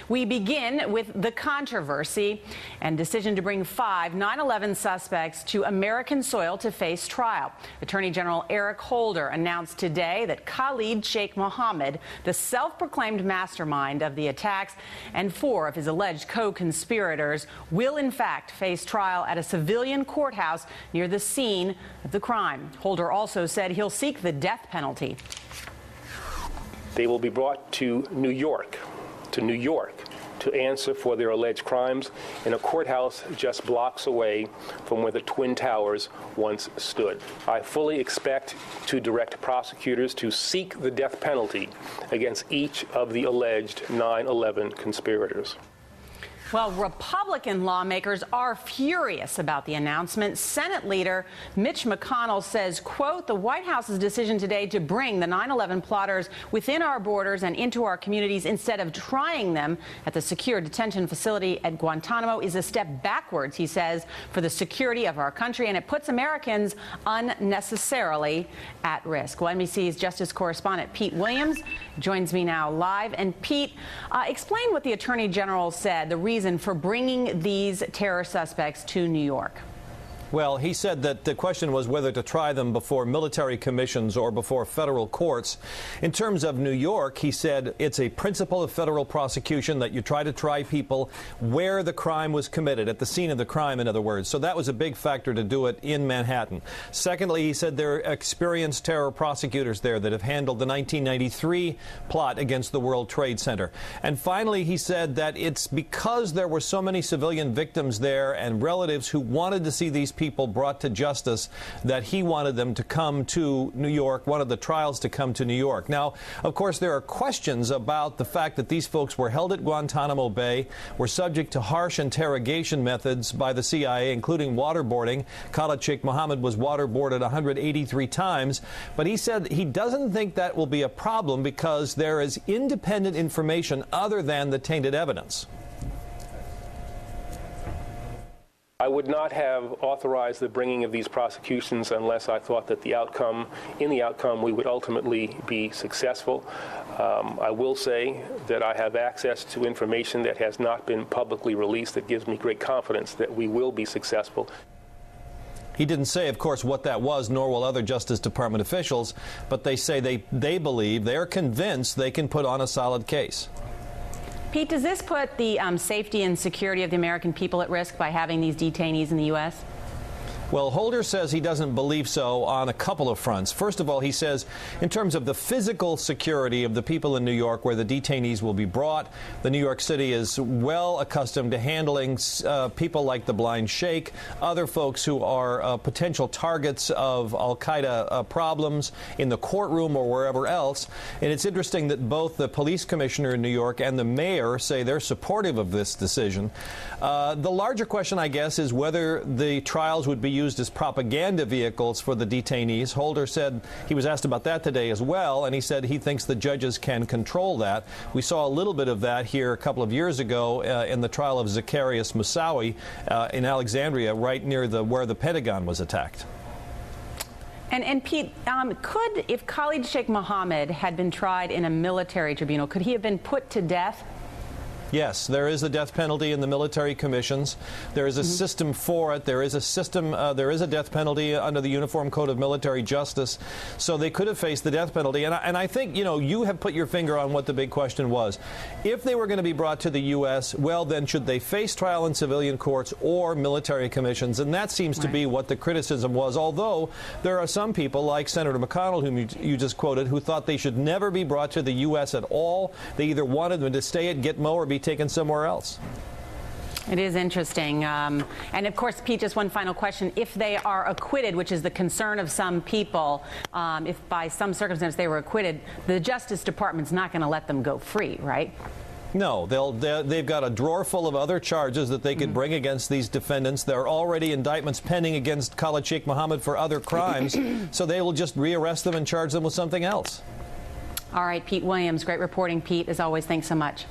We begin with the controversy and decision to bring 5 9/11 suspects to American soil to face trial. Attorney General Eric Holder announced today that Khalid Sheikh Mohammed, the self-proclaimed mastermind of the attacks, and 4 of his alleged co-conspirators will in fact face trial at a civilian courthouse near the scene of the crime. Holder also said he'll seek the death penalty. They will be brought to New York, to answer for their alleged crimes in a courthouse just blocks away from where the Twin Towers once stood. I fully expect to direct prosecutors to seek the death penalty against each of the alleged 9/11 conspirators. Well, Republican lawmakers are furious about the announcement. Senate leader Mitch McConnell says, quote, the White House's decision today to bring the 9/11 plotters within our borders and into our communities instead of trying them at the secure detention facility at Guantanamo is a step backwards, he says, for the security of our country, and it puts Americans unnecessarily at risk. Well, NBC's Justice correspondent Pete Williams joins me now live. And Pete, explain what the Attorney General said, the reason for bringing these terror suspects to New York. Well, he said that the question was whether to try them before military commissions or before federal courts. In terms of New York, he said it's a principle of federal prosecution that you try to try people where the crime was committed, at the scene of the crime, in other words. So that was a big factor to do it in Manhattan. Secondly, he said there are experienced terror prosecutors there that have handled the 1993 plot against the World Trade Center. And finally, he said that it's because there were so many civilian victims there and relatives who wanted to see these people brought to justice that he wanted them to come to New York, wanted the trials to come to New York. Now, of course, there are questions about the fact that these folks were held at Guantanamo Bay, were subject to harsh interrogation methods by the CIA, including waterboarding. Khalid Sheikh Mohammed was waterboarded 183 times, but he said he doesn't think that will be a problem because there is independent information other than the tainted evidence. I would not have authorized the bringing of these prosecutions unless I thought that in the outcome, we would ultimately be successful. I will say that I have access to information that has not been publicly released that gives me great confidence that we will be successful. He didn't say, of course, what that was, nor will other Justice Department officials, but they say they believe, they're convinced they can put on a solid case. Pete, does this put the safety and security of the American people at risk by having these detainees in the U.S.? Well, Holder says he doesn't believe so on a couple of fronts. First of all, he says in terms of the physical security of the people in New York where the detainees will be brought, the New York City is well accustomed to handling people like the blind sheikh, other folks who are potential targets of al-Qaeda problems in the courtroom or wherever else. And it's interesting that both the police commissioner in New York and the mayor say they're supportive of this decision. The larger question, I guess, is whether the trials would be used as propaganda vehicles for the detainees. Holder said he was asked about that today as well, and he said he thinks the judges can control that. We saw a little bit of that here a couple of years ago in the trial of Zacarias Moussaoui in Alexandria, right near where the Pentagon was attacked. And Pete, if Khalid Sheikh Mohammed had been tried in a military tribunal, could he have been put to death? Yes, there is a death penalty in the military commissions. There is a system for it. There is a system. There is a death penalty under the Uniform Code of Military Justice. So they could have faced the death penalty. And I think, you have put your finger on what the big question was. If they were going to be brought to the U.S., well, then should they face trial in civilian courts or military commissions? And that seems to be what the criticism was, although there are some people like Senator McConnell, whom you just quoted, who thought they should never be brought to the U.S. at all. They either wanted them to stay at Gitmo or be taken somewhere else. It is interesting. And of course, Pete, just one final question. If they are acquitted, which is the concern of some people, if by some circumstance they were acquitted, the Justice Department's not going to let them go free, right? No, they've got a drawer full of other charges that they could bring against these defendants. There are already indictments pending against Khalid Sheikh Mohammed for other crimes, so they will just rearrest them and charge them with something else. All right, Pete Williams, great reporting, Pete. As always, thanks so much.